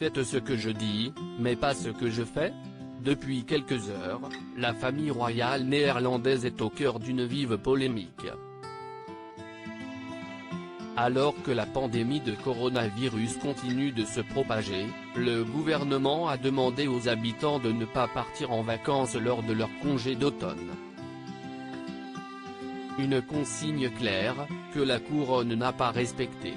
Faites ce que je dis, mais pas ce que je fais ?» Depuis quelques heures, la famille royale néerlandaise est au cœur d'une vive polémique. Alors que la pandémie de coronavirus continue de se propager, le gouvernement a demandé aux habitants de ne pas partir en vacances lors de leur congé d'automne. Une consigne claire, que la couronne n'a pas respectée.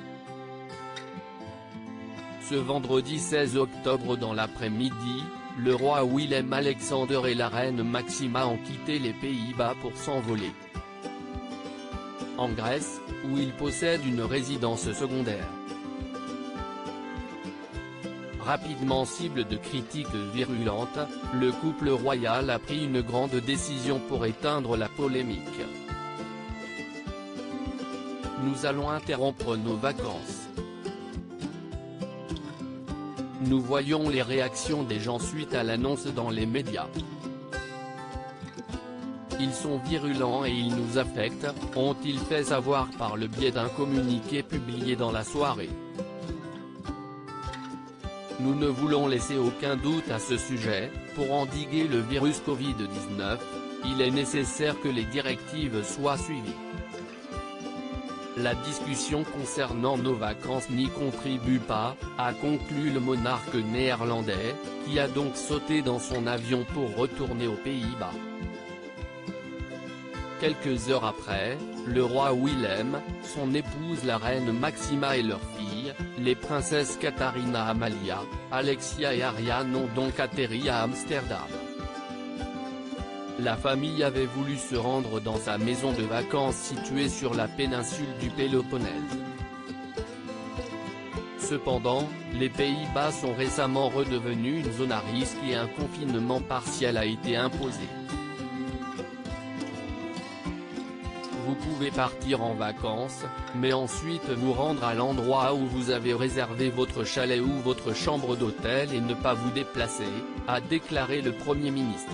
Ce vendredi 16 octobre dans l'après-midi, le roi Willem-Alexander et la reine Máxima ont quitté les Pays-Bas pour s'envoler en Grèce, où ils possèdent une résidence secondaire. Rapidement cible de critiques virulentes, le couple royal a pris une grande décision pour éteindre la polémique. Nous allons interrompre nos vacances. Nous voyons les réactions des gens suite à l'annonce dans les médias. Ils sont virulents et ils nous affectent, ont-ils fait savoir par le biais d'un communiqué publié dans la soirée. Nous ne voulons laisser aucun doute à ce sujet, pour endiguer le virus Covid-19, il est nécessaire que les directives soient suivies. La discussion concernant nos vacances n'y contribue pas, a conclu le monarque néerlandais, qui a donc sauté dans son avion pour retourner aux Pays-Bas. Quelques heures après, le roi Willem, son épouse la reine Máxima et leurs filles, les princesses Katharina Amalia, Alexia et Ariane ont donc atterri à Amsterdam. La famille avait voulu se rendre dans sa maison de vacances située sur la péninsule du Péloponnèse. Cependant, les Pays-Bas sont récemment redevenus une zone à risque et un confinement partiel a été imposé. Vous pouvez partir en vacances, mais ensuite vous rendre à l'endroit où vous avez réservé votre chalet ou votre chambre d'hôtel et ne pas vous déplacer, a déclaré le Premier ministre.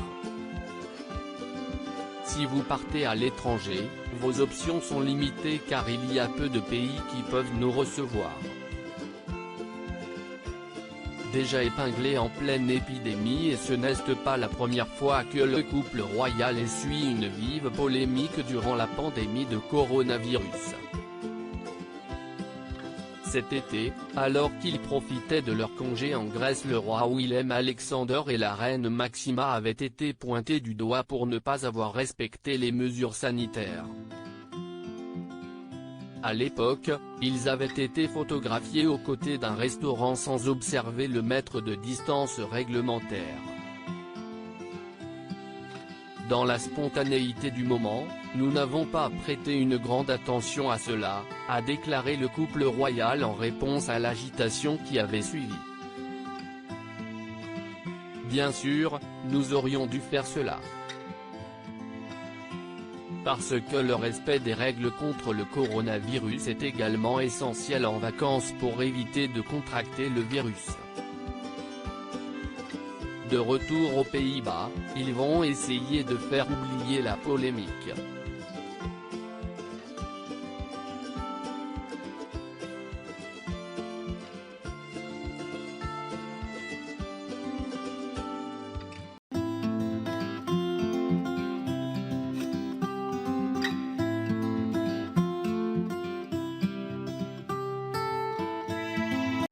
Si vous partez à l'étranger, vos options sont limitées car il y a peu de pays qui peuvent nous recevoir. Déjà épinglé en pleine épidémie et ce n'est pas la première fois que le couple royal essuie une vive polémique durant la pandémie de coronavirus. Cet été, alors qu'ils profitaient de leur congé en Grèce, le roi Willem-Alexander et la reine Máxima avaient été pointés du doigt pour ne pas avoir respecté les mesures sanitaires. À l'époque, ils avaient été photographiés aux côtés d'un restaurant sans observer le mètre de distance réglementaire. Dans la spontanéité du moment, nous n'avons pas prêté une grande attention à cela, a déclaré le couple royal en réponse à l'agitation qui avait suivi. Bien sûr, nous aurions dû faire cela. Parce que le respect des règles contre le coronavirus est également essentiel en vacances pour éviter de contracter le virus. De retour aux Pays-Bas, ils vont essayer de faire oublier la polémique.